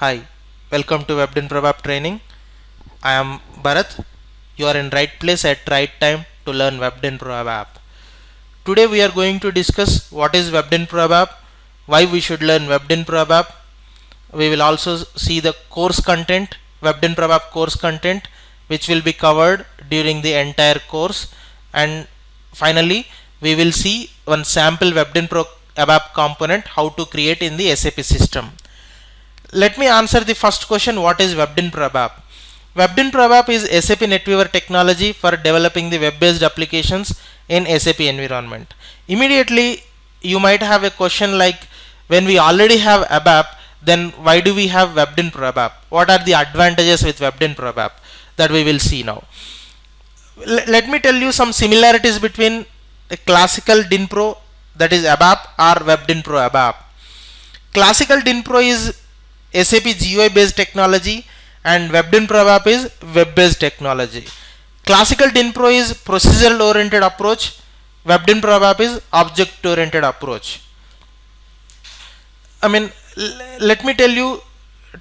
Hi, welcome to Web Dynpro ABAP training. I am Bharat. You are in right place at right time to learn Web Dynpro ABAP. Today we are going to discuss what is Web Dynpro ABAP, why we should learn Web Dynpro ABAP. We will also see the course content, Web Dynpro ABAP course content, which will be covered during the entire course, and finally we will see one sample Web Dynpro ABAP component how to create in the SAP system. Let me answer the first question, what is Web Dynpro ABAP? Web Dynpro ABAP is SAP NetWeaver technology for developing the web-based applications in SAP environment. Immediately you might have a question like, when we already have ABAP, then why do we have Web Dynpro ABAP? What are the advantages with Web Dynpro ABAP? That we will see now. Let me tell you some similarities between a classical Dynpro, that is ABAP, or Web Dynpro ABAP. Classical Dynpro is SAP GUI based technology and Web Dynpro ABAP is web based technology. Classical Dynpro is procedural oriented approach, Web Dynpro ABAP is object oriented approach. Let me tell you,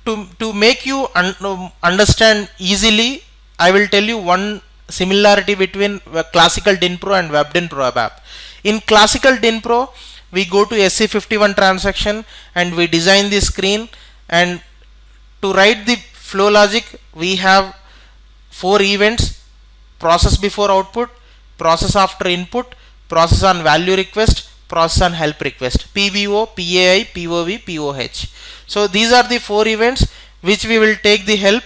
to make you understand easily, I will tell you one similarity between classical Dynpro and Web Dynpro ABAP. In classical Dynpro, we go to SC51 transaction and we design the screen, and to write the flow logic we have 4 events: process before output, process after input, process on value request, process on help request, PBO, PAI, POV, POH. So these are the 4 events which we will take the help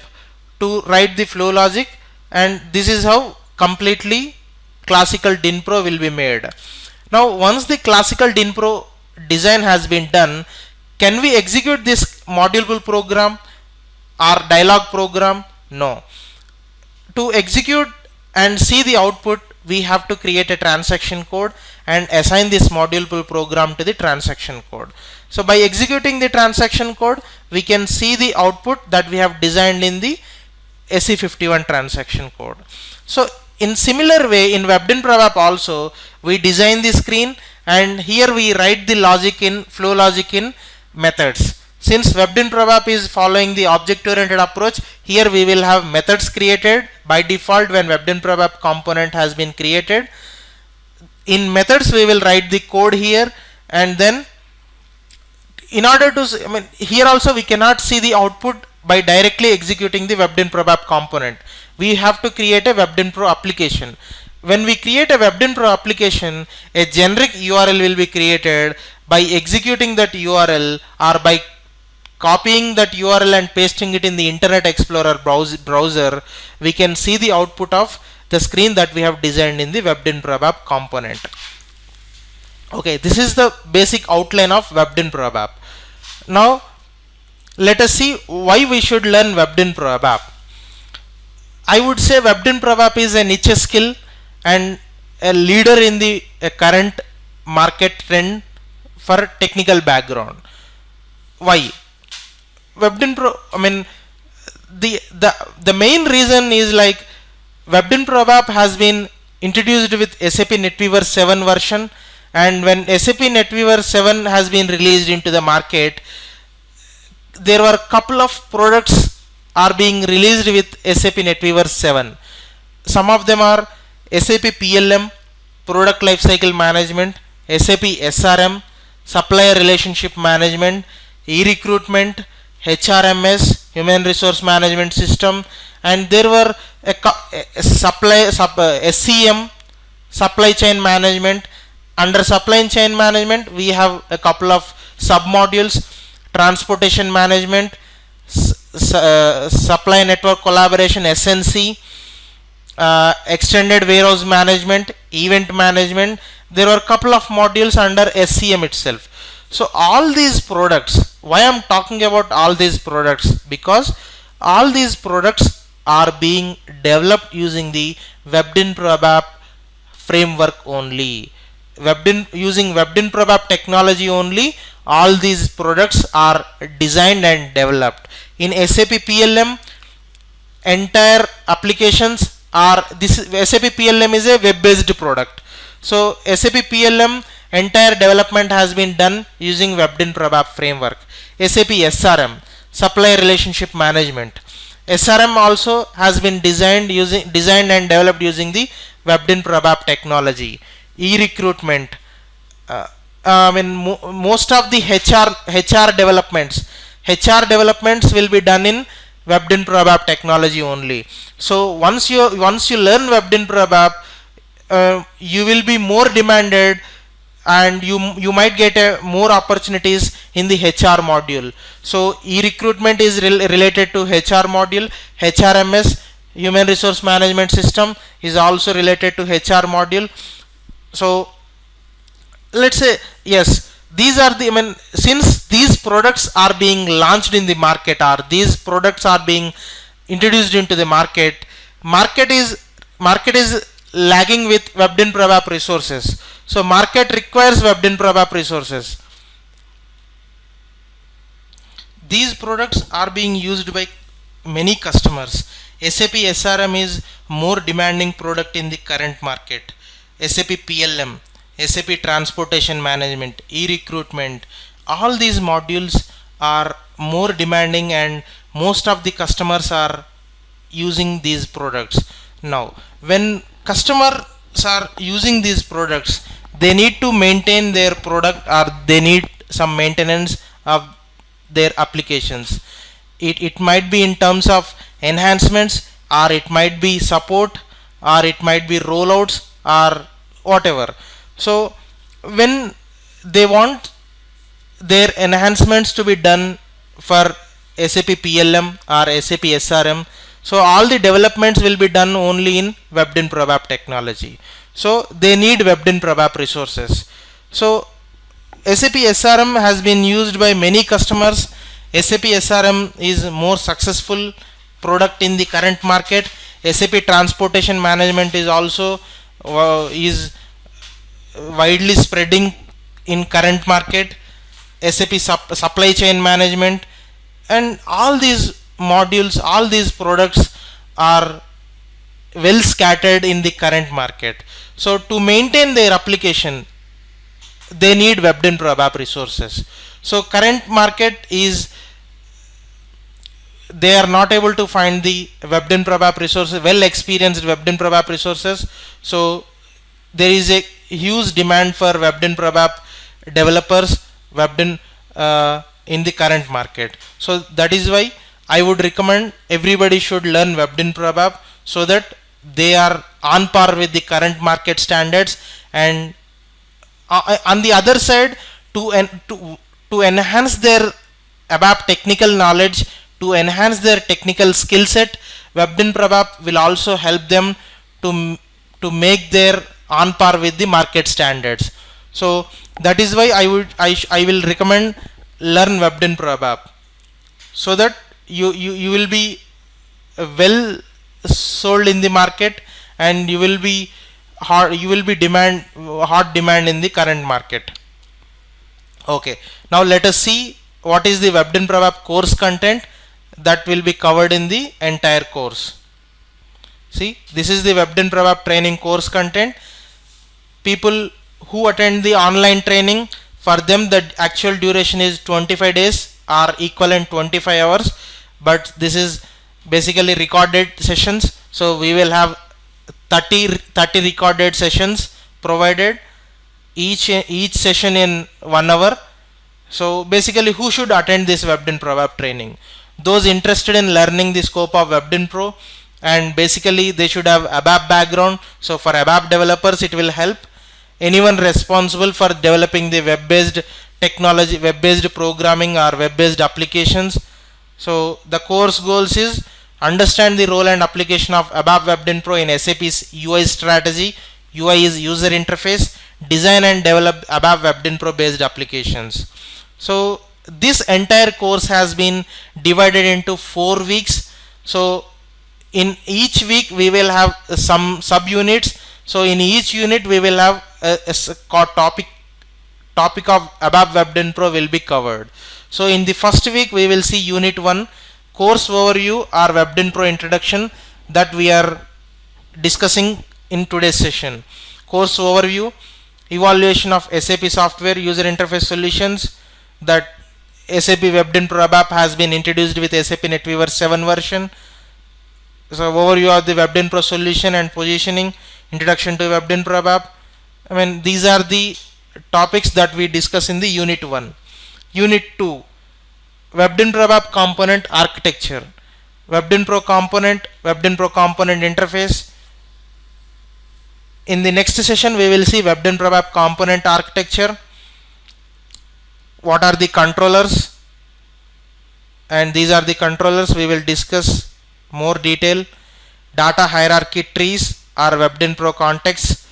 to write the flow logic, and this is how completely classical Dynpro will be made. Now once the classical Dynpro design has been done, can we execute this module program or dialog program? No. To execute and see the output, we have to create a transaction code and assign this module program to the transaction code. So by executing the transaction code, we can see the output that we have designed in the SC51 transaction code. So in similar way, in Web Dynpro ABAP also, we design the screen and here we write the logic in flow logic in methods. Since Web Dynpro ABAP is following the object oriented approach, here we will have methods created by default when Web Dynpro ABAP component has been created. In methods we will write the code here, and then in order to here also we cannot see the output by directly executing the Web Dynpro ABAP component. We have to create a Web Dynpro application. When we create a Web Dynpro application, a generic URL will be created. By executing that URL or by copying that URL and pasting it in the Internet Explorer browser, we can see the output of the screen that we have designed in the Web Dynpro ABAP component. Okay, this is the basic outline of Web Dynpro ABAP. Now let us see why we should learn Web Dynpro ABAP. I would say Web Dynpro ABAP is a niche skill and a leader in the current market trend for technical background. Why? Web Dynpro, the main reason is like Web Dynpro ABAP has been introduced with SAP NetWeaver 7 version, and when SAP NetWeaver 7 has been released into the market, there were a couple of products are being released with SAP NetWeaver 7. Some of them are SAP PLM, Product Lifecycle Management, SAP SRM, Supplier Relationship Management, e-recruitment, HRMS, Human Resource Management System, and there were SCM, Supply Chain Management. Under Supply Chain Management, we have a couple of sub-modules: Transportation Management, Supply Network Collaboration (SNC), Extended Warehouse Management, Event Management. There were a couple of modules under SCM itself. So all these products, why I am talking about all these products? Because all these products are being developed using the Web Dynpro ABAP framework only. Using Web Dynpro ABAP technology only, all these products are designed and developed. In SAP PLM, entire applications are SAP PLM is a web based product. So SAP PLM entire development has been done using Web Dynpro ABAP framework. SAP SRM, supplier relationship management. SRM also has been designed and developed using the Web Dynpro ABAP technology. E-recruitment. Most of the HR developments will be done in Web Dynpro ABAP technology only. So once you learn Web Dynpro ABAP, you will be more demanded, and you might get more opportunities in the HR module. So e-recruitment is related to HR module. HRMS, human resource management system, is also related to HR module. So let's say, yes, these are the, since these products are being launched in the market, or these products are being introduced into the market is lagging with Web Dynpro ABAP resources. So market requires Web Dynpro ABAP resources. These products are being used by many customers. SAP SRM is more demanding product in the current market. SAP PLM, SAP Transportation Management, e-recruitment, all these modules are more demanding, and most of the customers are using these products. Now, when customers are using these products, they need to maintain their product, or they need some maintenance of their applications. It might be in terms of enhancements, or it might be support, or it might be rollouts, or whatever. So when they want their enhancements to be done for SAP PLM or SAP SRM, so all the developments will be done only in Web Dynpro ABAP technology. So they need Web Dynpro ABAP resources. So SAP SRM has been used by many customers. SAP SRM is more successful product in the current market. SAP Transportation Management is also is widely spreading in current market. SAP Supply Chain Management, and all these modules, all these products are well scattered in the current market. So to maintain their application, they need Web Dynpro ABAP resources. So current market is, they are not able to find the Web Dynpro ABAP resources, well experienced Web Dynpro ABAP resources. So there is a huge demand for Web Dynpro ABAP developers in the current market. So that is why I would recommend everybody should learn Web Dynpro ABAP, so that they are on par with the current market standards. And on the other side, to enhance their ABAP technical knowledge, to enhance their technical skill set, Web Dynpro ABAP will also help them to make their on par with the market standards. So that is why I will recommend learn Web Dynpro ABAP, so that you will be well sold in the market, and you will be hard demand in the current market. Okay, now let us see what is the Web Dynpro ABAP course content that will be covered in the entire course. See, this is the Web Dynpro ABAP training course content. People who attend the online training, for them the actual duration is 25 days or equivalent 25 hours, but this is basically recorded sessions. So we will have 30 recorded sessions provided, each session in 1 hour. So basically, who should attend this Web Dynpro ABAP training? Those interested in learning the scope of Web Dynpro, and basically they should have ABAP background. So for ABAP developers it will help. Anyone responsible for developing the web-based technology, web-based programming or web-based applications. So the course goals is understand the role and application of ABAP Web Dynpro in SAP's UI strategy. UI is user interface. Design and develop ABAP Web Dynpro based applications. So this entire course has been divided into 4 weeks. So in each week we will have some subunits. So in each unit we will have a topic of ABAP Web Dynpro will be covered. So in the first week we will see unit 1, course overview or Web Dynpro introduction, that we are discussing in today's session. Course overview, evaluation of SAP software user interface solutions, that SAP Web Dynpro ABAP has been introduced with SAP NetWeaver 7 version. So overview of the Web Dynpro solution and positioning, introduction to Web Dynpro ABAP. I mean, these are the topics that we discuss in the unit 1. Unit 2, Web Dynpro ABAP component architecture. Web Dynpro component interface. In the next session we will see Web Dynpro ABAP component architecture. What are the controllers? And these are the controllers we will discuss more detail. Data hierarchy trees are Web Dynpro context.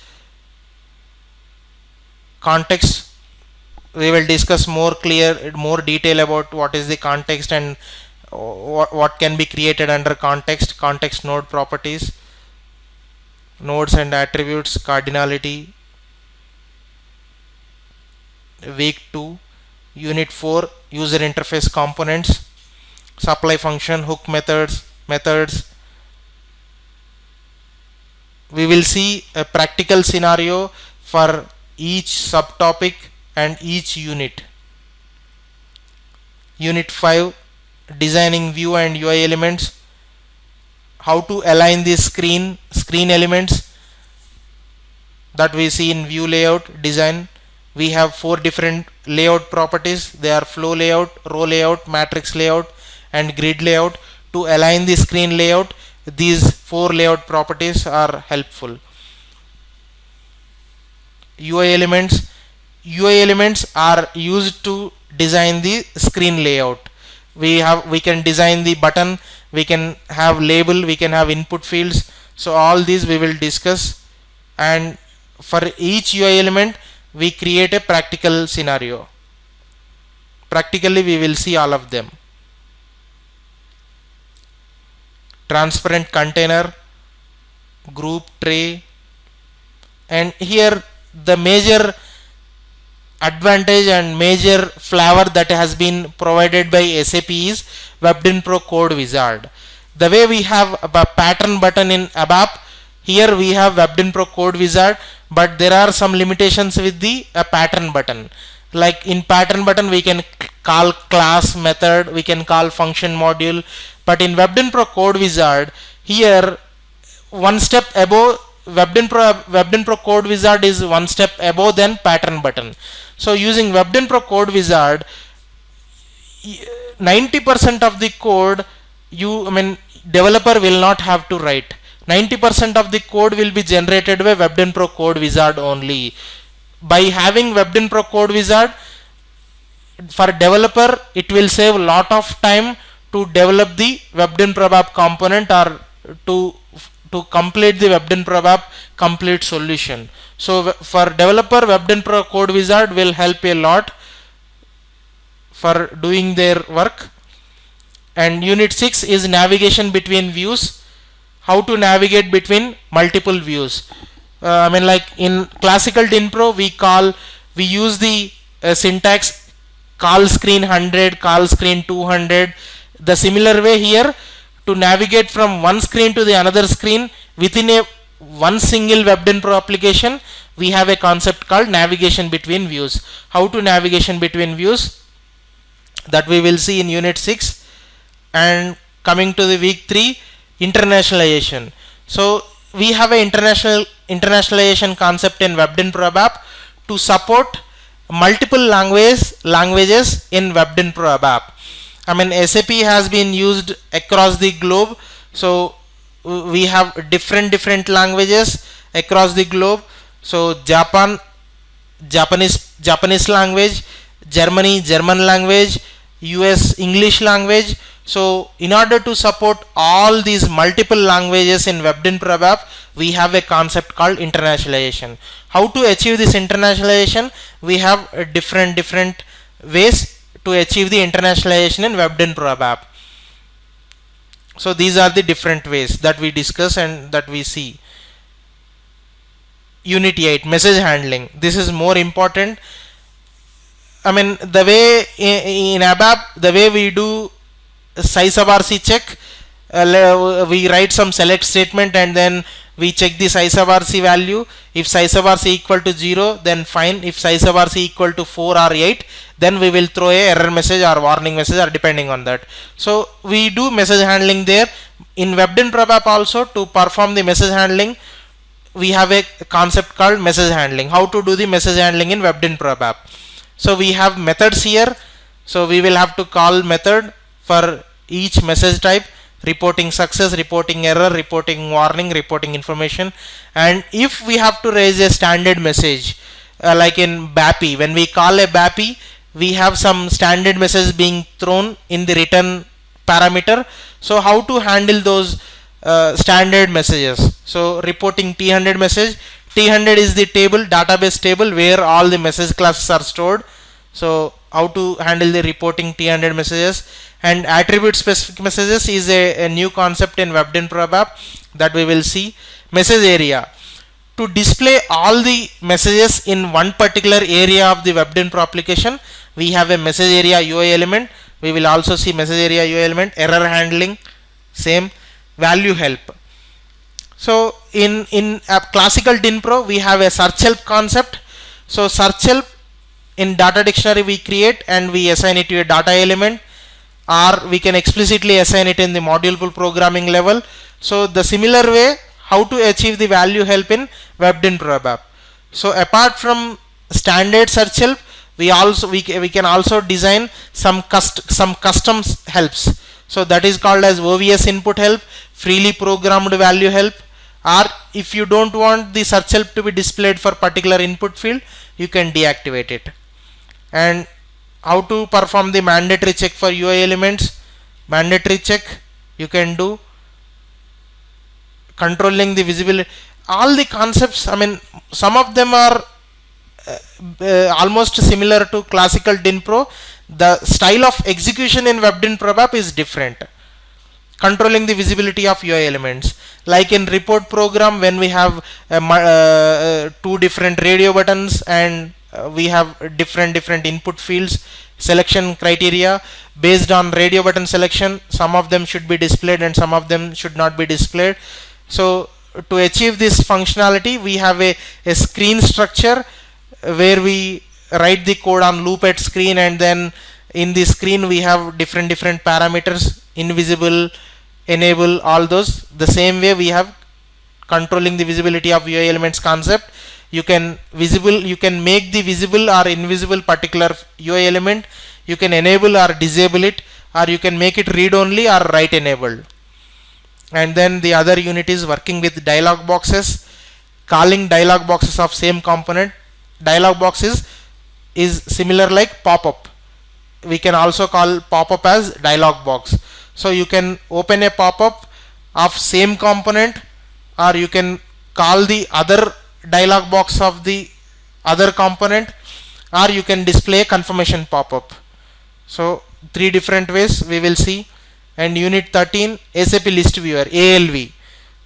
We will discuss more detail about what is the context and what can be created under context node properties, nodes and attributes, cardinality. Week 2, unit 4, user interface components, supply function, hook methods. We will see a practical scenario for each subtopic and each unit. Unit 5, designing view and UI elements, how to align the screen elements that we see in view layout design. We have 4 different layout properties. They are flow layout, row layout, matrix layout and grid layout. To align the screen layout, these 4 layout properties are helpful. UI elements are used to design the screen layout. We can design the button, we can have label, we can have input fields. So all these we will discuss, and for each UI element we create a practical scenario. Practically we will see all of them. Transparent container, group tray, and here the major advantage and major flavor that has been provided by SAP is Web Dynpro Code Wizard. The way we have a pattern button in ABAP, here we have Web Dynpro Code Wizard, but there are some limitations with the pattern button. Like in pattern button we can call class, method, we can call function, module, but in Web Dynpro Code Wizard, here one step above, Web Dynpro Code Wizard is one step above than pattern button. So using Web Dynpro Code Wizard, 90% of the code developer will not have to write. 90% of the code will be generated by Web Dynpro Code Wizard only. By having Web Dynpro Code Wizard, for developer it will save a lot of time to develop the Web Dynpro ABAP component or to complete the Web Dynpro ABAP complete solution. So for developer, Web Dynpro Code Wizard will help a lot for doing their work. And unit 6 is navigation between views, how to navigate between multiple views. Like in classical Dynpro we use the syntax call screen 100, call screen 200. The similar way here, to navigate from one screen to the another screen within one single Web Dynpro application, we have a concept called navigation between views. How to navigation between views, that we will see in unit 6. And coming to the week 3, internationalization. So we have a internationalization concept in Web Dynpro ABAP to support multiple languages in Web Dynpro ABAP. SAP has been used across the globe, so we have different languages across the globe. So Japanese language, German language, US English language. So in order to support all these multiple languages in Web Dynpro ABAP, we have a concept called internationalization. How to achieve this internationalization? We have different ways to achieve the internationalization in Web Dynpro ABAP. So these are the different ways that we discuss and that we see. Unit 8, message handling. This is more important. The way in ABAP, the way we do size of RC check, we write some select statement and then we check the size of RC value. If size of RC equal to 0, then fine. If size of RC equal to 4 or 8, then we will throw a error message or warning message, or depending on that. So we do message handling there. In Web Dynpro ABAP also, to perform the message handling, we have a concept called message handling. How to do the message handling in Web Dynpro ABAP? So we have methods here. So we will have to call method for each message type: reporting success, reporting error, reporting warning, reporting information. And if we have to raise a standard message, like in BAPI, when we call a BAPI, we have some standard message being thrown in the return parameter. So how to handle those standard messages? So reporting T100 message. T100 is the table, database table, where all the message classes are stored. So how to handle the reporting T100 messages. And attribute specific messages is a new concept in Web Dynpro ABAP that we will see. Message area. To display all the messages in one particular area of the Web Dynpro application, we have a message area UI element. We will also see message area UI element. Error handling, same. Value help. So in a classical Dynpro, we have a search help concept. So search help, in data dictionary we create and we assign it to a data element, or we can explicitly assign it in the module pool programming level. So the similar way, how to achieve the value help in Web Dynpro ABAP. So apart from standard search help, we can also design some custom helps. So that is called as OVS input help, freely programmed value help. Or if you don't want the search help to be displayed for particular input field, you can deactivate it. And how to perform the mandatory check for UI elements? Mandatory check you can do. Controlling the visibility. All the concepts, I mean, some of them are almost similar to classical Dynpro. The style of execution in Web Dynpro ABAP is different. Controlling the visibility of UI elements. Like in report program, when we have two different radio buttons and we have different input fields, selection criteria based on radio button selection, some of them should be displayed and some of them should not be displayed. So to achieve this functionality, we have a screen structure where we write the code on loop at screen, and then in the screen we have different parameters: invisible, enable, all those. The same way we have controlling the visibility of UI elements concept. You can make the visible or invisible particular UI element. You can enable or disable it, or you can make it read only or write enabled. And then the other unit is working with dialog boxes, calling dialog boxes of same component. Dialog boxes is similar like pop-up. We can also call pop-up as dialog box. So you can open a pop-up of same component, or you can call the other dialog box of the other component, or you can display confirmation pop-up. So three different ways we will see. And unit 13, SAP list viewer, ALV.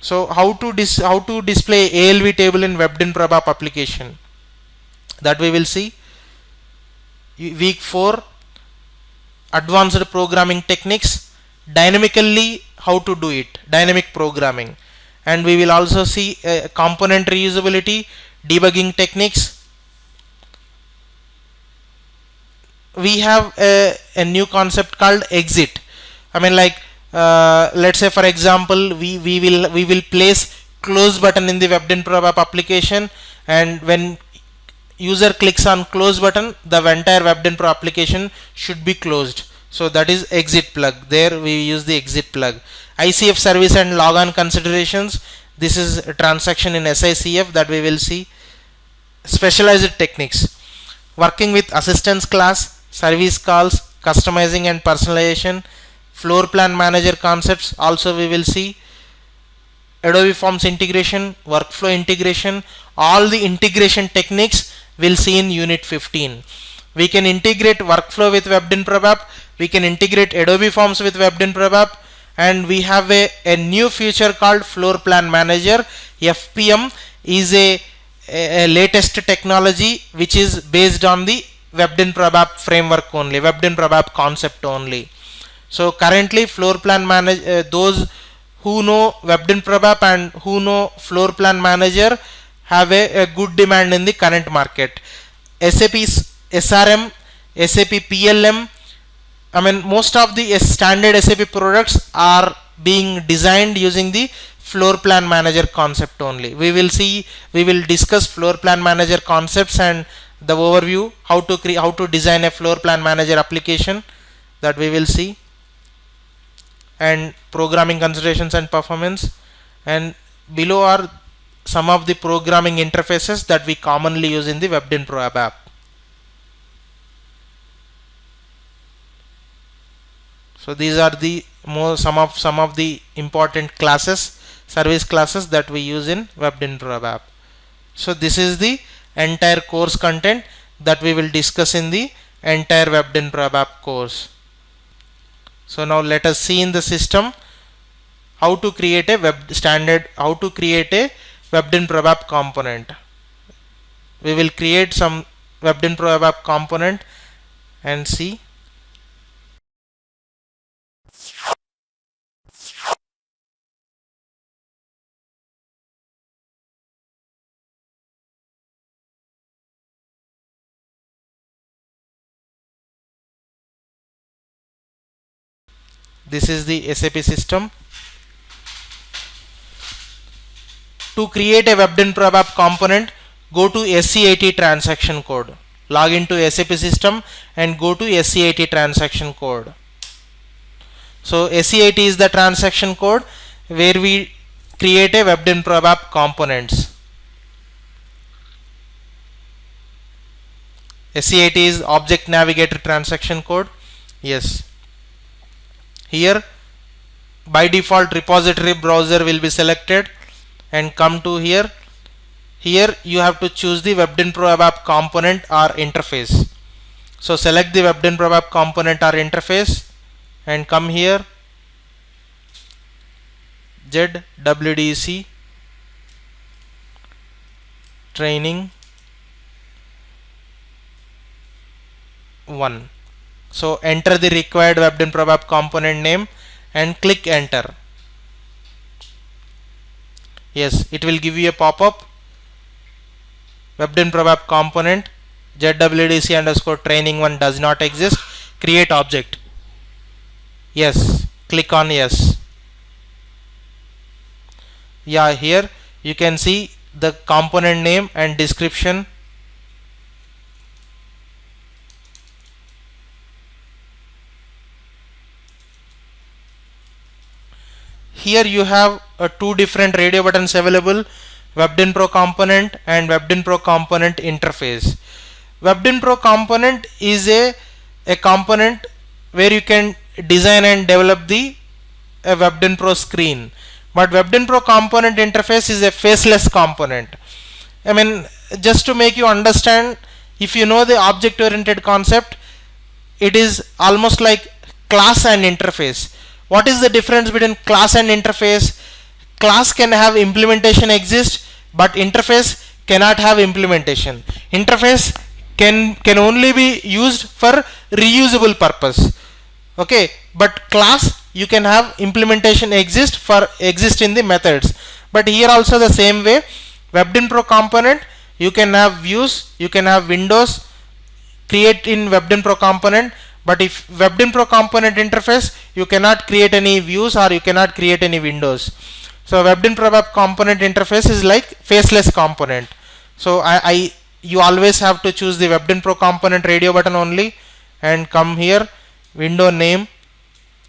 So how to display ALV table in Web Dynpro ABAP application, that we will see. Week 4, advanced programming techniques, dynamically how to do it, dynamic programming. And we will also see component reusability, debugging techniques. We have a new concept called exit. I mean, like let's say for example, we will place close button in the Web Dynpro ABAP application, and when user clicks on close button, the entire Web Dynpro application should be closed. So that is exit plug. There we use the exit plug. ICF service and logon considerations. This is a transaction in SICF that we will see. Specialized techniques. Working with assistance class, service calls, customizing and personalization. Floor plan manager concepts also we will see. Adobe Forms integration, workflow integration, all the integration techniques we'll see in unit 15. We can integrate workflow with Web Dynpro ABAP, we can integrate Adobe Forms with Web Dynpro ABAP, and we have a new feature called Floor Plan Manager. FPM is a latest technology which is based on the Web Dynpro ABAP framework only, Web Dynpro ABAP concept only. So currently Floor Plan Manager, those who know Web Dynpro ABAP and who know Floorplan Manager have a good demand in the current market. SAP SRM, SAP PLM, I mean most of the standard SAP products are being designed using the Floorplan Manager concept only. We will discuss Floorplan Manager concepts and the overview, how to design a Floorplan Manager application, that we will see, and programming considerations and performance. And below are some of the programming interfaces that we commonly use in the Web Dynpro ABAP. So these are the some of the important classes, service classes that we use in Web Dynpro ABAP. So this is the entire course content that we will discuss in the entire Web Dynpro ABAP course. So now let us see in the system how to create a Web Dynpro ABAP component. We will create some Web Dynpro ABAP component and see. This is the SAP system. To create a Web Dynpro ABAP component, go to SCIT transaction code. Log into SAP system and go to SCIT transaction code. So SCIT is the transaction code where we create a Web Dynpro ABAP components. SCIT is Object Navigator transaction code. Yes. Here by default repository browser will be selected, and come to here. Here you have to choose the Web Dynpro ABAP component or interface. So select the Web Dynpro ABAP component or interface and come here, ZWDC training 1. So enter the required Web Dynpro ABAP component name and click enter. Yes, it will give you a pop-up. Web Dynpro ABAP component ZWDC underscore training 1 does not exist. Create object. Yes, click on yes. Yeah, here you can see the component name and description. Here you have two different radio buttons available, Web Dynpro component and Web Dynpro component interface. Web Dynpro component is a component where you can design and develop the Web Dynpro screen, but Web Dynpro component interface is a faceless component. I mean, just to make you understand, if you know the object oriented concept, it is almost like class and interface. What is the difference between class and interface? Class can have implementation exist, but interface cannot have implementation. Interface can only be used for reusable purpose. Okay, but class you can have implementation exist in the methods. But here also the same way, Web Dynpro component, you can have views, you can have windows create in Web Dynpro component. But if Web Dynpro component interface, you cannot create any views or you cannot create any windows. So Web Dynpro ABAP component interface is like faceless component. So you always have to choose the Web Dynpro component radio button only and come here, window name.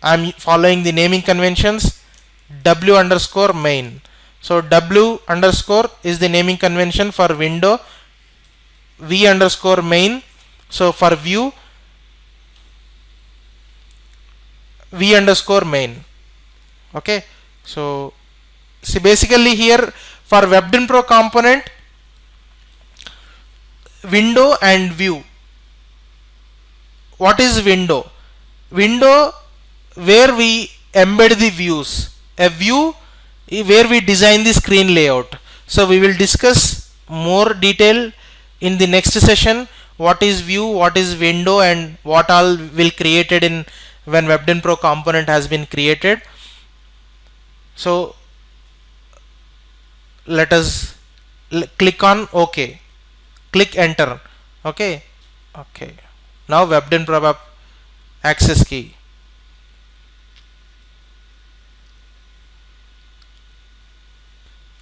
I am following the naming conventions, W underscore main. So W underscore is the naming convention for window, V underscore main. So for view, V underscore main. Okay, so see basically here for Web Dynpro component, window and view. What is window? Window where we embed the views. A view where we design the screen layout. So we will discuss more detail in the next session. What is view, what is window, and what all will created in when Web Dynpro component has been created. So let us click on OK, click enter. Okay, okay, now Web Dynpro ABAP access key.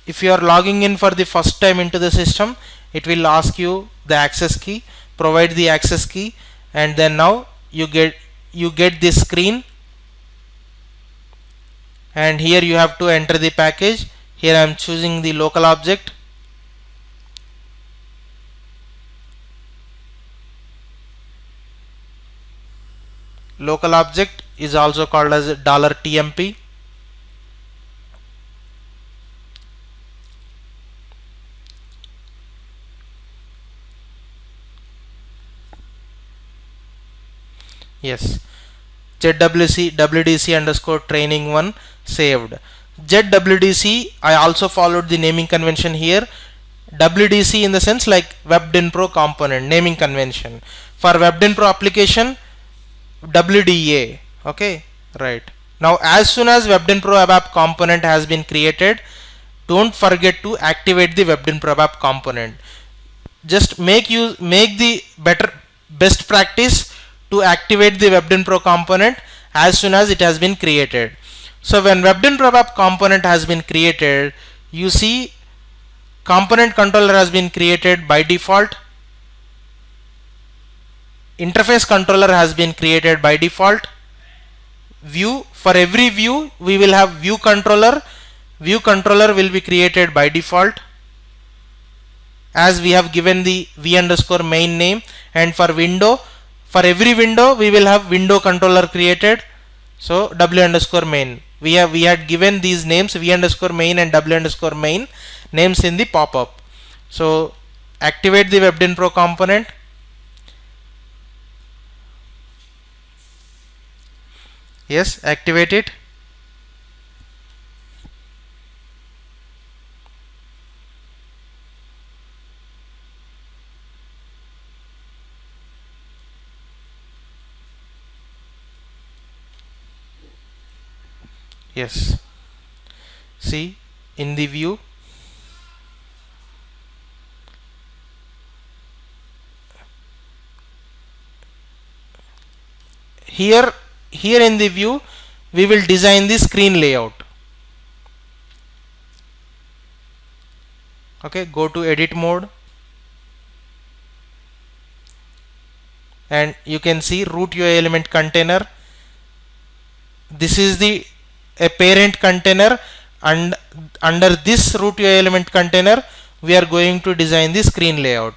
If you are logging in for the first time into the system, it will ask you the access key, provide the access key, and then now you get this screen, and here you have to enter the package. Here I am choosing the local object. Local object is also called as $TMP. Yes, ZWDC underscore training 1 saved. ZWDC, I also followed the naming convention here. WDC in the sense like Web Dynpro component naming convention. For Web Dynpro application, WDA. Okay, right. Now as soon as Web Dynpro ABAP component has been created, don't forget to activate the Web Dynpro ABAP component. Just make the best practice to activate the Web Dynpro component as soon as it has been created. So when Web Dynpro ABAP component has been created, you see component controller has been created by default. Interface controller has been created by default. View, for every view we will have view controller. View controller will be created by default, as we have given the v underscore main name. And for window, for every window we will have window controller created. So w underscore main, we had given these names v underscore main and w underscore main names in the pop-up. So activate the Web Dynpro component. Yes, activate it. Yes, see in the view, here in the view we will design the screen layout. Okay, go to edit mode, and you can see root UI element container. This is a parent container, and under this root UI element container we are going to design the screen layout.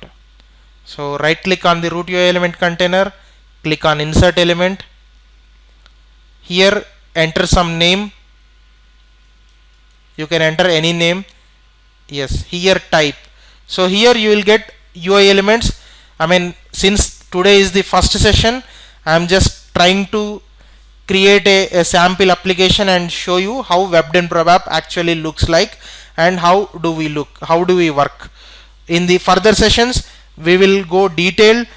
So right click on the root UI element container, click on insert element. Here enter some name. You can enter any name. Yes, here type. So here you will get UI elements. I mean, since today is the first session, I am just trying to create a sample application and show you how Web Dynpro ABAP actually looks like and how do we work. In the further sessions we will go detailed.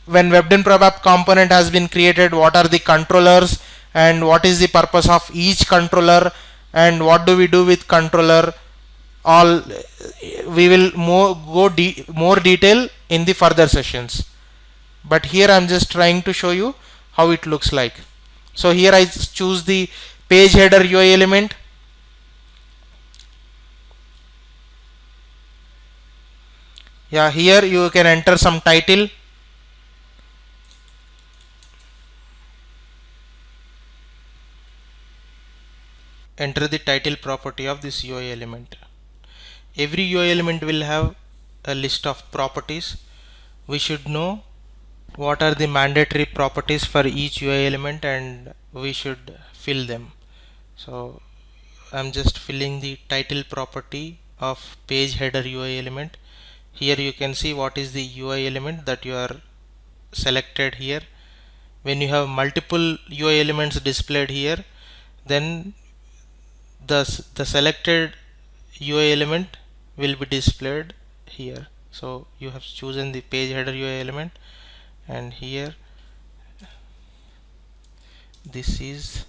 When Web Dynpro ABAP component has been created, what are the controllers and what is the purpose of each controller and what do we do with controller. All we will more detail in the further sessions, but here I am just trying to show you how it looks like. So here I choose the page header UI element. Yeah, here you can enter some title. Enter the title property of this UI element. Every UI element will have a list of properties. We should know what are the mandatory properties for each UI element and we should fill them. So I'm just filling the title property of page header UI element. Here you can see what is the UI element that you are selected here. When you have multiple UI elements displayed here, then the selected UI element will be displayed here. So you have chosen the page header UI element, and here this is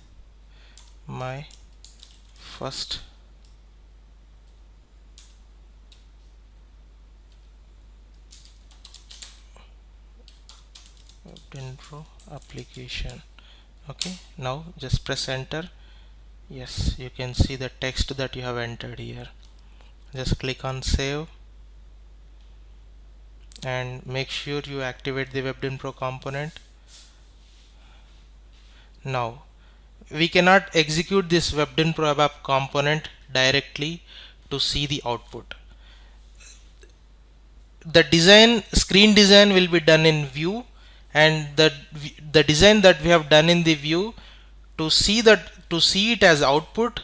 my first. Web Dynpro application. Okay, now just press enter. Yes, you can see the text that you have entered here. Just click on save and make sure you activate the Web Dynpro component. Now we cannot execute this Web Dynpro ABAP component directly to see the output. The screen design will be done in view, and the design that we have done in the view, to see it as output,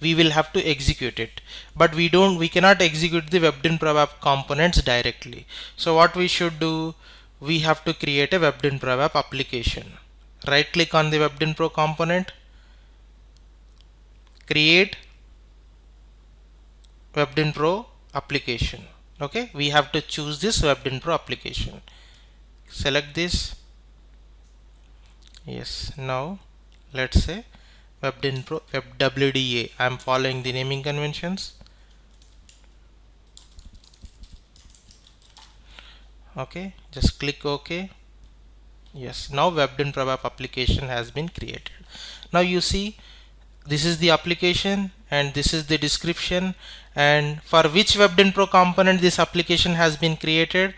we will have to execute it, but we cannot execute the Web Dynpro ABAP components directly. So what we should do, we have to create a Web Dynpro ABAP application. Right click on the Web Dynpro component, create Web Dynpro application. Okay, we have to choose this Web Dynpro application. Select this. Yes, now let's say Web Dynpro WDA. I am following the naming conventions. Okay, just click OK. Yes, now Web Dynpro ABAP application has been created. Now you see, this is the application and this is the description, and for which Web Dynpro component this application has been created.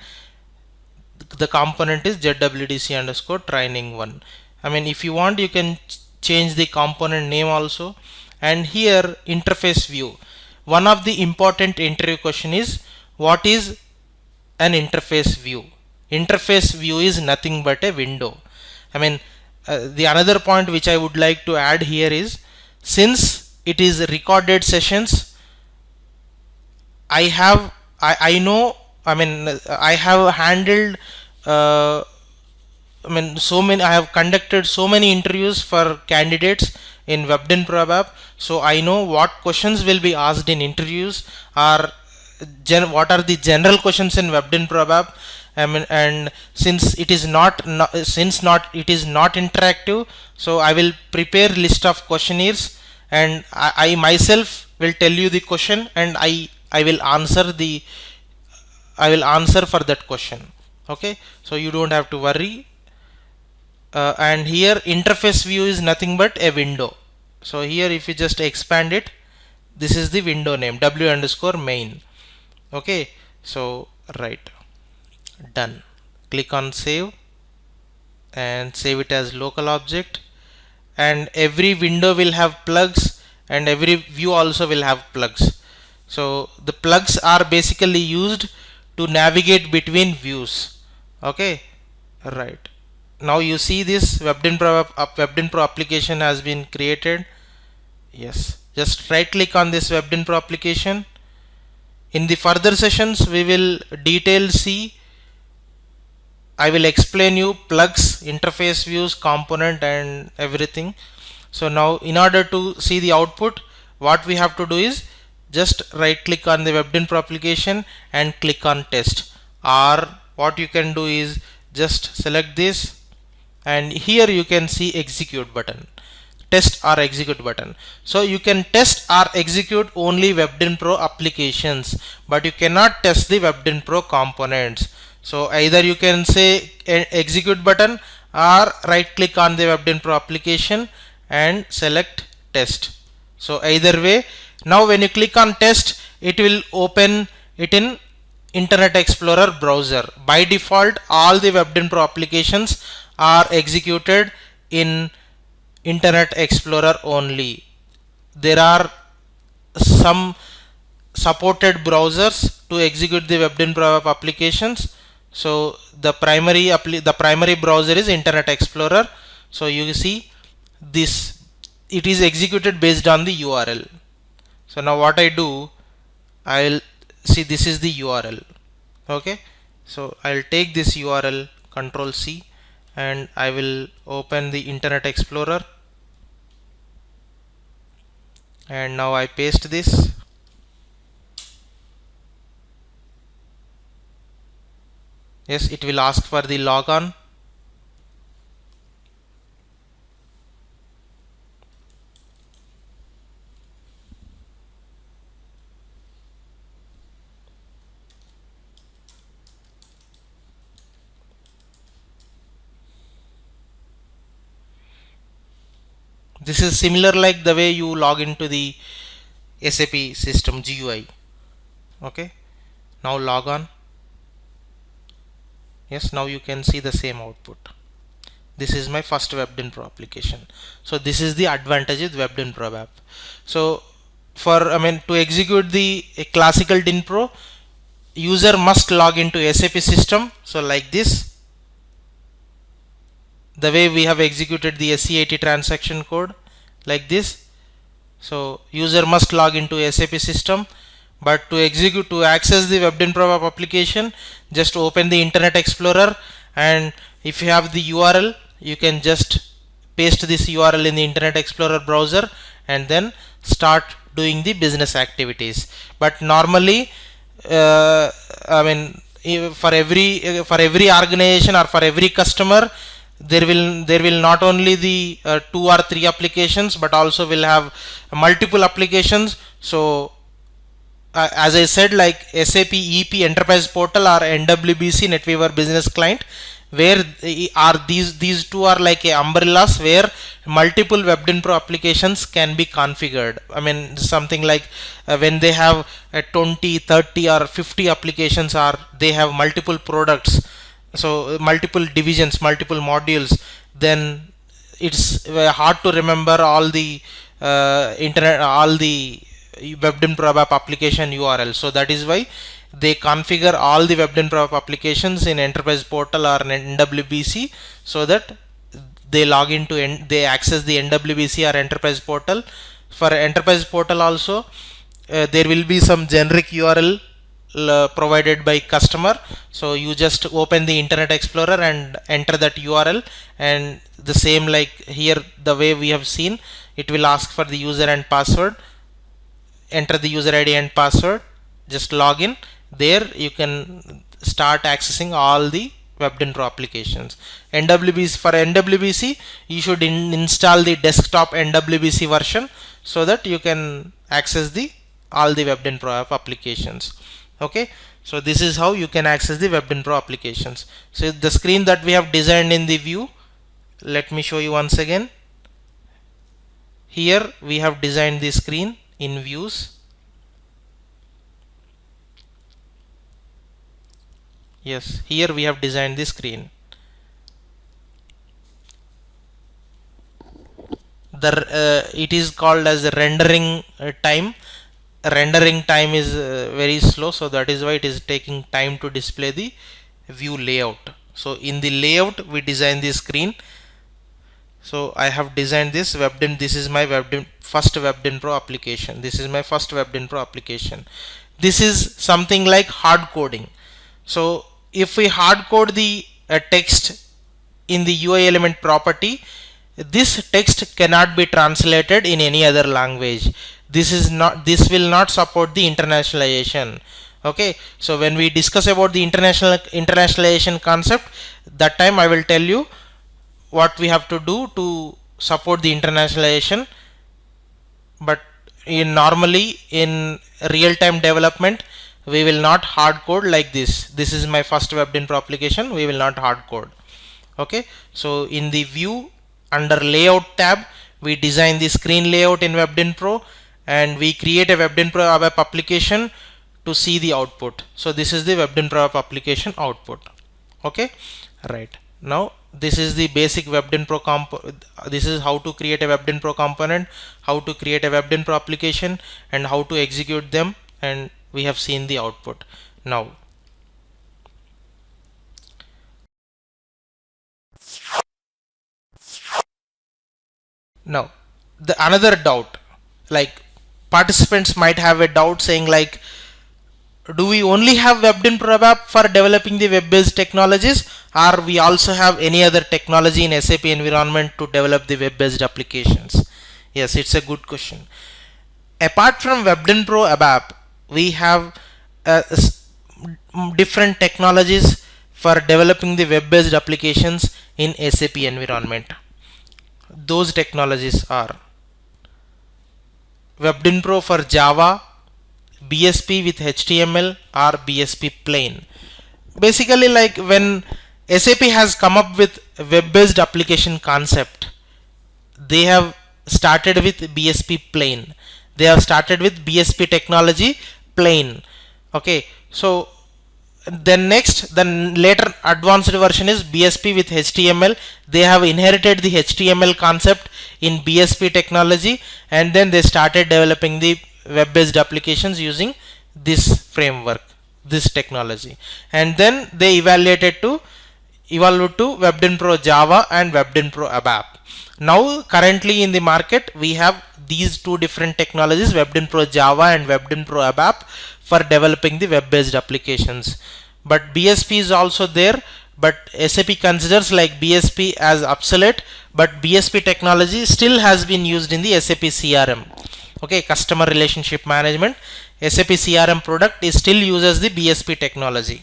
The component is JWDC_training1. I mean, if you want, you can change the component name also. And here, interface view. One of the important interview question is, what is an interface view? Interface view is nothing but a window. I mean, the another point which I would like to add here is, since it is recorded sessions, I have handled I have conducted so many interviews for candidates in Web Dynpro ABAP, so I know what questions will be asked in interviews, or what are the general questions in Web Dynpro ABAP. And since it is not interactive, so I will prepare list of questionnaires, and I myself will tell you the question, and I will answer for that question. Okay, so you don't have to worry. And here interface view is nothing but a window. So here if you just expand it, this is the window name, W_main. Okay, so right, done. Click on save and save it as local object. And every window will have plugs, and every view also will have plugs. So the plugs are basically used to navigate between views. Okay, right. Now you see this Web Dynpro application has been created. Yes, just right click on this Web Dynpro application. In the further sessions we will see, I will explain you plugs, interface views, component and everything. So now in order to see the output, what we have to do is just right click on the Web Dynpro application and click on test, or what you can do is just select this, and here you can see execute button, test or execute button. So you can test or execute only Web Dynpro applications, but you cannot test the Web Dynpro components. So either you can say execute button, or right click on the Web Dynpro application and select test. So either way, now when you click on test, it will open it in Internet Explorer browser. By default, all the Web Dynpro applications are executed in Internet Explorer only. There are some supported browsers to execute the Web Dynpro applications. So the primary browser is Internet Explorer. So you see this, it is executed based on the URL. So now what I do, I'll see this is the URL. Okay, so I'll take this URL, Control C, and I will open the Internet Explorer, and now I paste this. Yes, it will ask for the logon. This is similar like the way you log into the SAP system GUI. Okay, now log on. Yes, now you can see the same output. This is my first Web Dynpro application. So this is the advantage with Web Dynpro ABAP. So to execute the classical Dynpro, user must log into SAP system. So like this, the way we have executed the SC80 transaction code, like this. So user must log into SAP system, but to access the Web Dynpro ABAP application, just open the Internet Explorer, and if you have the URL, you can just paste this URL in the Internet Explorer browser and then start doing the business activities. But normally, for every organization or for every customer, there will not only the 2 or 3 applications, but also will have multiple applications. So as I said, like SAP EP Enterprise Portal or NWBC NetWeaver Business Client, where are these two are like a umbrellas where multiple Web Dynpro applications can be configured. Something like when they have 20, 30 or 50 applications, or they have multiple products, so multiple divisions, multiple modules, then it's hard to remember all the all the Web Dynpro ABAP application URL. So that is why they configure all the Web Dynpro ABAP applications in Enterprise Portal or NWBC, so that they log into they access the NWBC or Enterprise Portal. For Enterprise Portal also, there will be some generic URL provided by customer. So you just open the Internet Explorer and enter that URL, and the same like here, the way we have seen, it will ask for the user and password. Enter the user ID and password, just log in. There you can start accessing all the Web Dynpro applications. For NWBC, you should install the desktop NWBC version, so that you can access all the Web Dynpro applications. Okay, so this is how you can access the Web Dynpro applications. So the screen that we have designed in the view, let me show you once again. Here we have designed the screen in views. Yes, here we have designed the screen. It is called as rendering time. Rendering time is very slow, so that is why it is taking time to display the view layout. So in the layout, we design the screen. So I have designed this this is my first Web Dynpro application. This is my first Web Dynpro application. This is something like hard coding. So if we hard code the text in the UI element property, this text cannot be translated in any other language. This will not support the internationalization. Okay, so when we discuss about the internationalization concept, that time I will tell you what we have to do to support the internationalization. But normally in real-time development, we will not hard code like this. This is my first Web Dynpro application. We will not hard code. Okay, so in the view, under layout tab, we design the screen layout in Web Dynpro, and we create a Web Dynpro ABAP application to see the output. So this is the Web Dynpro ABAP application output. Okay, right. Now this is the basic Web Dynpro this is how to create a Web Dynpro component, how to create a Web Dynpro application, and how to execute them, and we have seen the output. Now another doubt, like participants might have a doubt saying like, do we only have Web Dynpro ABAP for developing the web-based technologies, or we also have any other technology in SAP environment to develop the web-based applications? Yes, it's a good question. Apart from Web Dynpro ABAP, we have different technologies for developing the web-based applications in SAP environment. Those technologies are Web Dynpro for Java, BSP with HTML, or BSP plain. Basically, like when SAP has come up with web-based application concept, they have started with BSP plain. They have started with BSP technology plain. Okay, so then next, the later advanced version is BSP with HTML. They have inherited the HTML concept in BSP technology, and then they started developing the web-based applications using this framework, this technology, and then they evolved to Web Dynpro Java and Web Dynpro ABAP. Now currently in the market we have these two different technologies, Web Dynpro Java and Web Dynpro ABAP, for developing the web-based applications. But BSP is also there, but SAP considers like BSP as obsolete, but BSP technology still has been used in the SAP CRM. Okay, customer relationship management, SAP CRM product is still uses the BSP technology.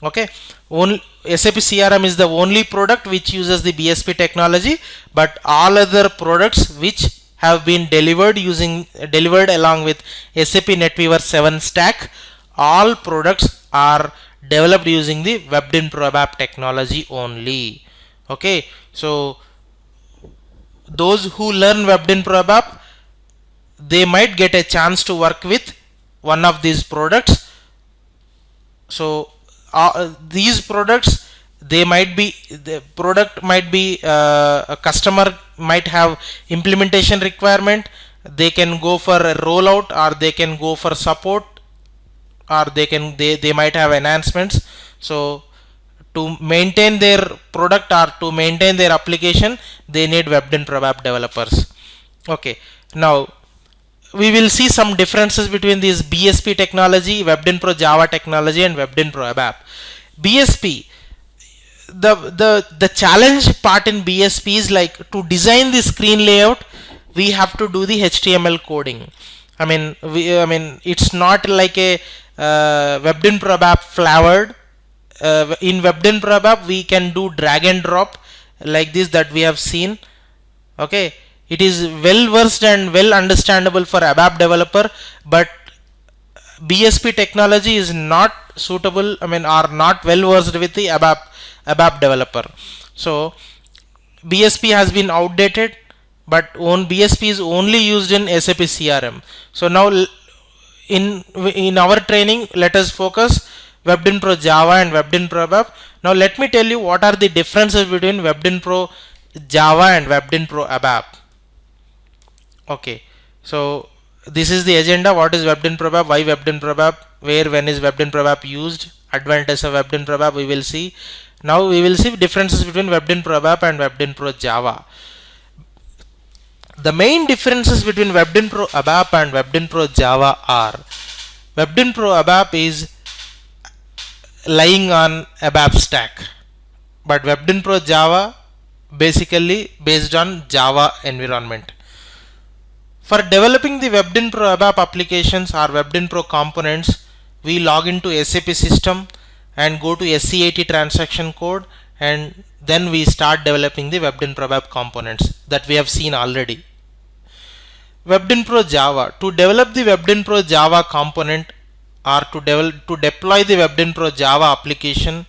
Okay, SAP CRM is the only product which uses the BSP technology, but all other products which have been delivered along with SAP NetWeaver 7 stack, all products are developed using the Web Dynpro ABAP technology only. Okay, so those who learn Web Dynpro ABAP, they might get a chance to work with one of these products. So these products, they might be, the product might be, a customer might have implementation requirement, they can go for a rollout, or they can go for support, or they might have enhancements. So to maintain their product or to maintain their application, they need Web Dynpro ABAP developers. Okay, now we will see some differences between this BSP technology, Web Dynpro Java technology, and Web Dynpro ABAP. BSP, the challenge part in BSP is like to design the screen layout, we have to do the HTML coding. I mean it's not like a Web Dynpro ABAP flavored. In Web Dynpro ABAP we can do drag and drop like this that we have seen. Okay, it is well versed and well understandable for ABAP developer, but BSP technology is not suitable, or not well versed with the ABAP developer. So BSP has been outdated, but BSP is only used in SAP CRM. So now in our training, let us focus Web Dynpro Java and Web Dynpro ABAP. Now let me tell you what are the differences between Web Dynpro Java and Web Dynpro ABAP. Okay, so this is the agenda. What is Web Dynpro ABAP? Why Web Dynpro ABAP? Where, when is Web Dynpro ABAP used? Advantages of Web Dynpro ABAP we will see. Now we will see differences between Web Dynpro ABAP and Web Dynpro Java. The main differences between Web Dynpro ABAP and Web Dynpro Java are: Web Dynpro ABAP is lying on ABAP stack, but Web Dynpro Java basically based on Java environment. For developing the Web Dynpro ABAP applications or Web Dynpro components, we log into SAP system and go to SC80 transaction code, and then we start developing the Web Dynpro ABAP components that we have seen already. Web Dynpro Java, to develop the Web Dynpro Java component or to deploy the Web Dynpro Java application,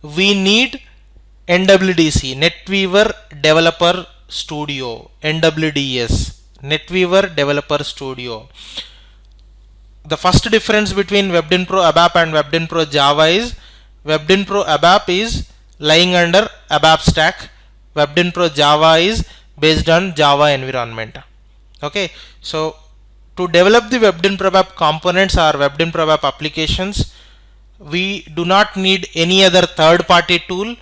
we need NWDC, NetWeaver Developer Studio, NWDS, NetWeaver Developer Studio. The first difference between Web Dynpro ABAP and Web Dynpro Java is Web Dynpro ABAP is lying under ABAP stack, Web Dynpro Java is based on Java environment. Okay, so to develop the Web Dynpro ABAP components or Web Dynpro ABAP applications, we do not need any other third-party tool.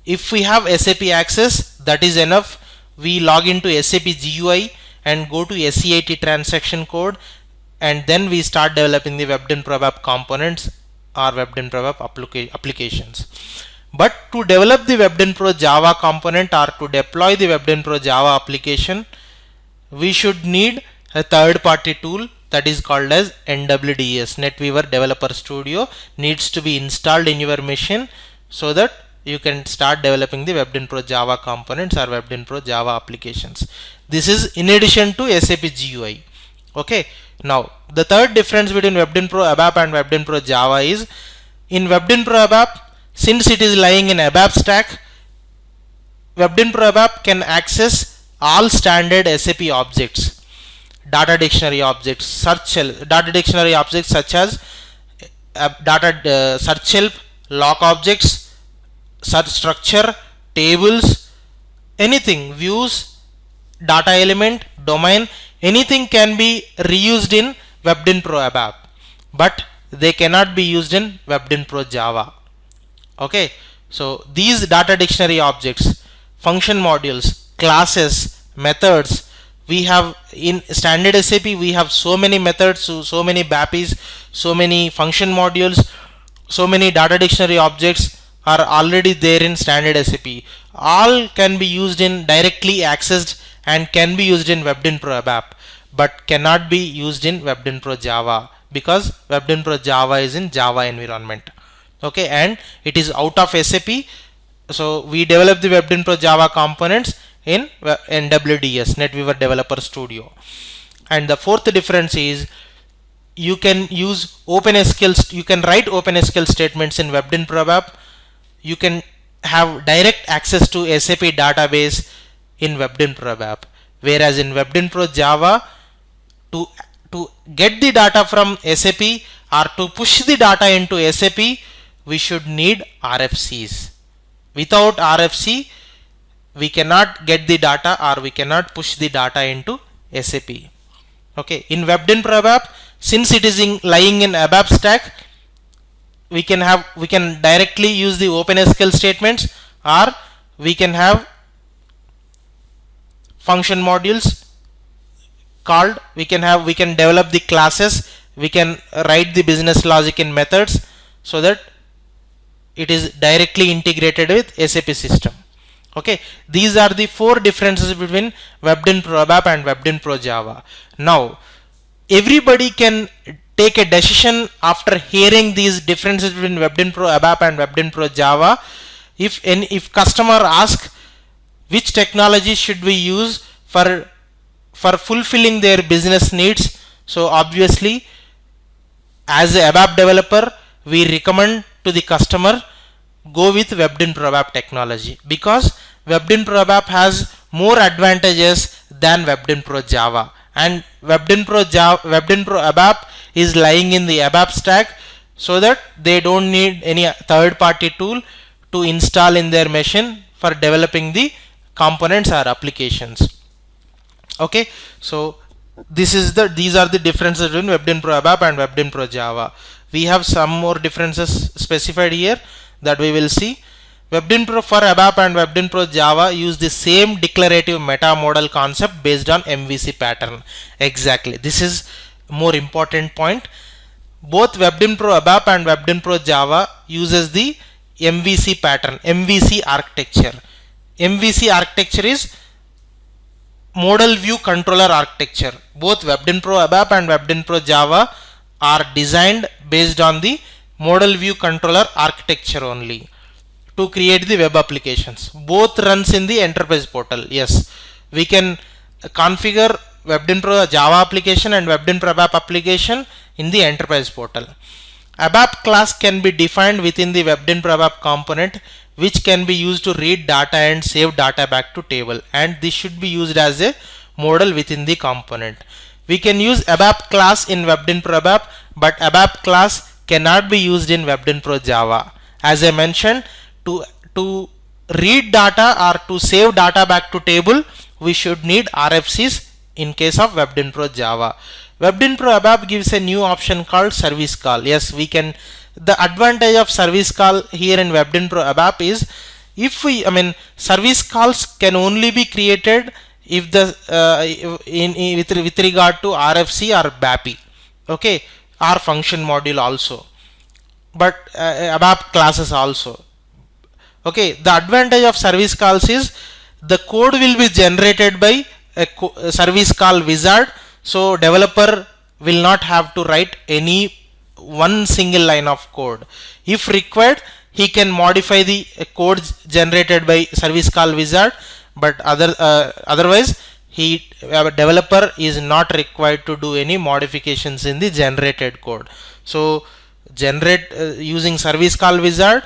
If we have SAP access, that is enough. We log into SAP GUI and go to SC80 transaction code, and then we start developing the Web Dynpro ABAP components or Web Dynpro ABAP applications. But to develop the Web Dynpro Java component or to deploy the Web Dynpro Java application, we should need a third-party tool that is called as NWDS, NetWeaver Developer Studio, needs to be installed in your machine so that you can start developing the Web Dynpro Java components or Web Dynpro Java applications. This is in addition to SAP GUI. Okay, now the third difference between Web Dynpro ABAP and Web Dynpro Java is, in Web Dynpro ABAP, since it is lying in ABAP stack, Web Dynpro ABAP can access all standard SAP objects, data dictionary objects, data dictionary objects such as search help, lock objects, search structure, tables, anything, views, data element, domain, anything can be reused in Web Dynpro ABAP, but they cannot be used in Web Dynpro Java. Okay, so these data dictionary objects, function modules, classes, methods, we have in standard SAP, we have so many methods, so many BAPs, so many function modules, so many data dictionary objects are already there in standard SAP. All can be used in directly accessed and can be used in Web Dynpro ABAP, but cannot be used in Web Dynpro Java because Web Dynpro Java is in Java environment. Okay, and it is out of SAP. So we develop the Web Dynpro Java components in NWDS, NetWeaver Developer Studio. And the fourth difference is you can use OpenSQL, you can write OpenSQL statements in Web Dynpro ABAP. You can have direct access to SAP database in Web Dynpro ABAP. Whereas in Web Dynpro Java, to get the data from SAP or to push the data into SAP, we should need RFCs. Without RFC, we cannot get the data or we cannot push the data into SAP. Okay, in Web Dynpro ABAP, since it is lying in ABAP stack, we can directly use the OpenSQL statements, or we can have function modules called, we can develop the classes, we can write the business logic in methods, so that it is directly integrated with SAP system. Okay, these are the four differences between Web Dynpro ABAP and Web Dynpro Java. Now, everybody can take a decision after hearing these differences between Web Dynpro ABAP and Web Dynpro Java. If customer asks which technology should we use for fulfilling their business needs, so obviously as a ABAP developer, we recommend to the customer go with Web Dynpro ABAP technology, because Web Dynpro ABAP has more advantages than Web Dynpro Java, and Web Dynpro ABAP is lying in the ABAP stack, so that they don't need any third-party tool to install in their machine for developing the components or applications. Okay, so these are the differences between Web Dynpro ABAP and Web Dynpro Java. We have some more differences specified here that we will see. Web Dynpro for ABAP and Web Dynpro Java use the same declarative meta model concept based on MVC pattern. Exactly, this is more important point. Both Web Dynpro ABAP and Web Dynpro Java uses the MVC pattern, MVC architecture. MVC architecture is model view controller architecture. Both Web Dynpro ABAP and Web Dynpro Java are designed based on the model view controller architecture only to create the web applications. Both runs in the enterprise portal. Yes, we can configure Web Dynpro Java application and Web Dynpro ABAP application in the enterprise portal. ABAP class can be defined within the Web Dynpro ABAP component, which can be used to read data and save data back to table, and this should be used as a model within the component. We can use ABAP class in Web Dynpro ABAP, but ABAP class cannot be used in Web Dynpro Java. As I mentioned, to read data or to save data back to table, we should need RFCs in case of Web Dynpro Java. Web Dynpro ABAP gives a new option called service call. Yes, we can. The advantage of service call here in Web Dynpro ABAP is, service calls can only be created if the with regard to RFC or BAPI, okay, or function module also, but ABAP classes also. Okay, the advantage of service calls is the code will be generated by a service call wizard, so developer will not have to write any one single line of code. If required, he can modify the code generated by service call wizard, but otherwise a developer is not required to do any modifications in the generated code. So using service call wizard,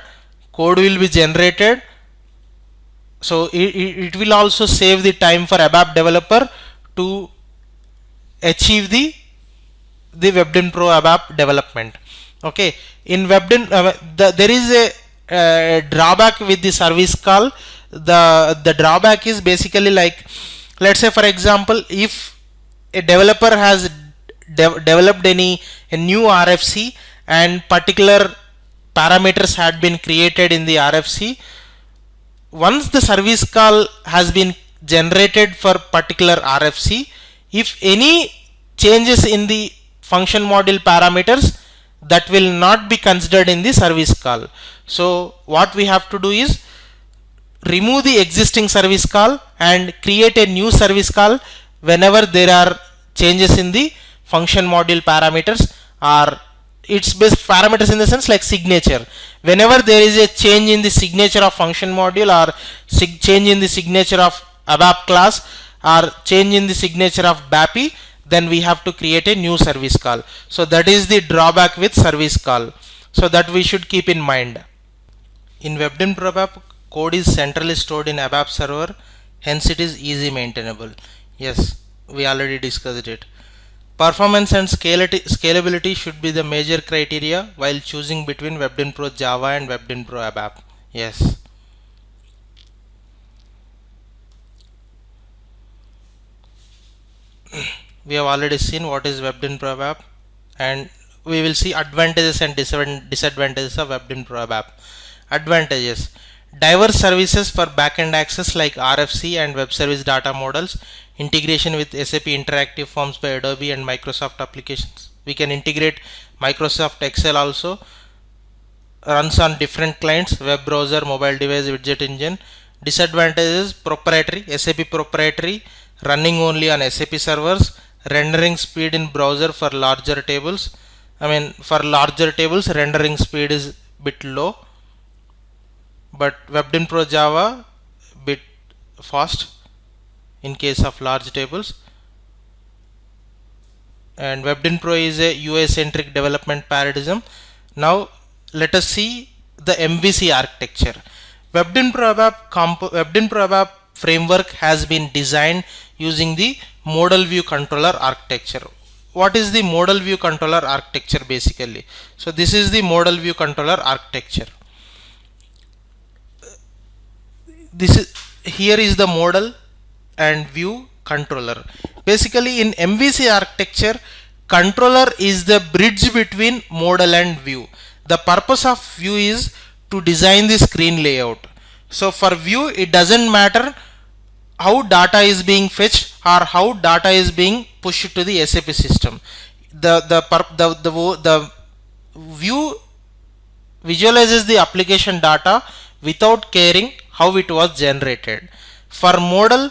code will be generated, So it will also save the time for ABAP developer to achieve the Web Dynpro ABAP development. Okay, in there is a drawback with the service call. The drawback is basically like, let's say for example, if a developer has developed a new RFC and particular parameters had been created in the RFC, once the service call has been generated for particular RFC, if any changes in the function module parameters, that will not be considered in the service call. So what we have to do is remove the existing service call and create a new service call whenever there are changes in the function module parameters, or its best parameters in the sense like signature. Whenever there is a change in the signature of function module, or change in the signature of ABAP class, or change in the signature of BAPI, then we have to create a new service call. So that is the drawback with service call. So that we should keep in mind. In Web Dynpro ABAP, code is centrally stored in ABAP server, hence it is easy maintainable. Yes, we already discussed it. Performance and scalability should be the major criteria while choosing between Web Dynpro Java and Web Dynpro ABAP. Yes. We have already seen what is Web Dynpro ABAP, and we will see advantages and disadvantages of Web Dynpro ABAP. Advantages: diverse services for backend access like RFC and web service data models, integration with SAP interactive forms by Adobe and Microsoft applications. We can integrate Microsoft Excel also, runs on different clients, web browser, mobile device, widget engine. Disadvantages: proprietary, SAP proprietary, running only on SAP servers, rendering speed in browser for larger tables. For larger tables, rendering speed is bit low, but Web Dynpro Java bit fast in case of large tables. And Web Dynpro is a UI centric development paradigm. Now let us see the MVC architecture. Web Dynpro ABAP framework has been designed using the modal view controller architecture. What is the modal view controller architecture basically? So this is the modal view controller architecture. Here is the modal and view controller. Basically in MVC architecture, controller is the bridge between modal and view. The purpose of view is to design the screen layout. So for view, it doesn't matter how data is being fetched or how data is being pushed to the SAP system. The view visualizes the application data without caring how it was generated. For modal,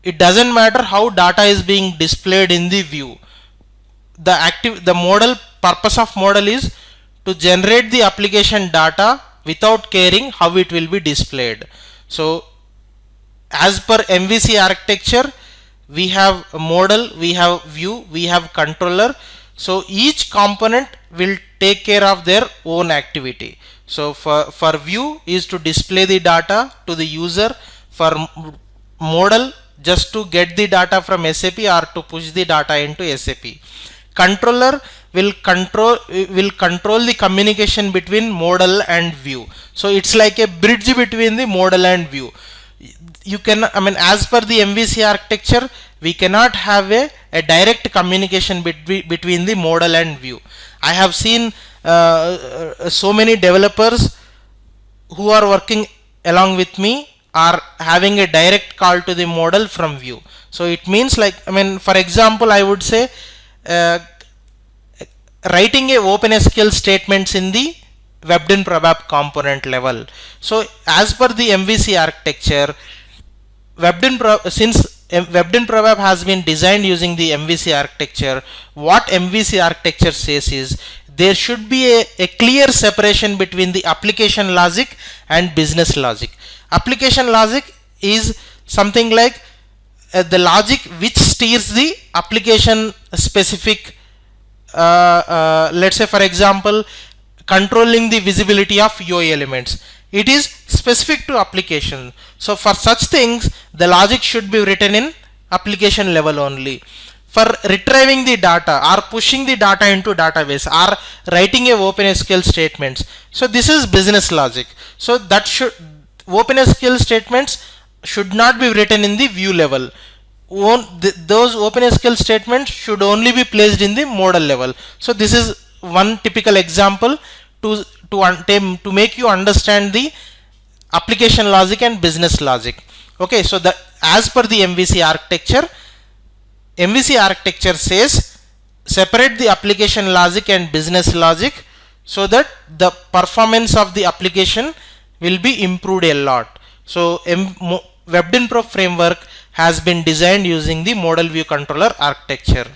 it doesn't matter how data is being displayed in the view. The modal purpose of modal is to generate the application data without caring how it will be displayed. So as per MVC architecture, we have a modal, we have view, we have controller. So each component will take care of their own activity. So for view is to display the data to the user. For modal, just to get the data from SAP or to push the data into SAP. Controller will control the communication between modal and view. So it's like a bridge between the modal and view. You can, as per the MVC architecture, we cannot have a direct communication between the modal and view. I have seen so many developers who are working along with me are having a direct call to the modal from view. So it means like, for example, I would say writing a OpenSQL statements in the Web Dynpro ABAP component level. So as per the MVC architecture, since Web Dynpro ABAP has been designed using the MVC architecture, what MVC architecture says is there should be a clear separation between the application logic and business logic. Application logic is something like the logic which steers the application specific, let's say for example, controlling the visibility of UI elements. it is specific to application. So for such things the logic should be written in application level only. For retrieving the data or pushing the data into database or writing a OpenSQL statements, so this is business logic. So that should, OpenSQL statements should not be written in the view level. Those OpenSQL statements should only be placed in the model level. So this is one typical example to make you understand the application logic and business logic. Okay, so the as per the MVC architecture says separate the application logic and business logic so that the performance of the application will be improved a lot. So Web Dynpro framework has been designed using the model view controller architecture.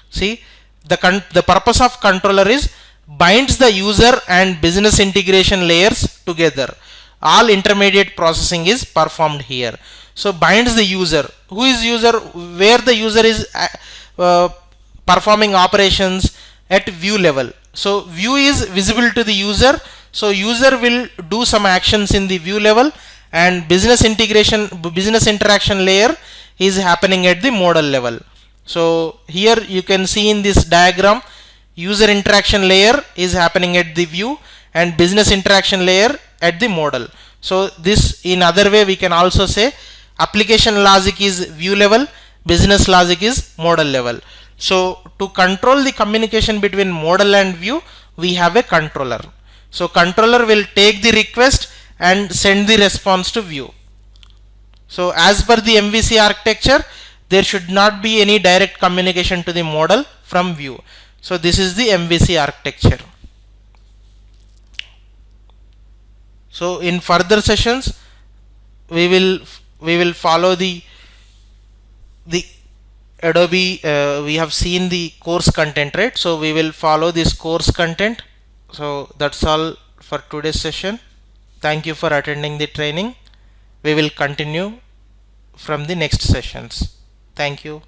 See, the purpose of controller is binds the user and business integration layers together. All intermediate processing is performed here. So binds the user. Who is user? Where the user is performing operations at view level. So view is visible to the user. So user will do some actions in the view level, and business interaction layer is happening at the model level. So here you can see in this diagram, user interaction layer is happening at the view and business interaction layer at the model. So this, in other way we can also say application logic is view level, business logic is model level. So to control the communication between model and view, we have a controller. So controller will take the request and send the response to view. So as per the MVC architecture, there should not be any direct communication to the model from view. So this is the MVC architecture. So in further sessions we will follow the Adobe. We have seen the course content, right? So we will follow this course content. So that's all for today's session. Thank you for attending the training. We will continue from the next sessions. Thank you.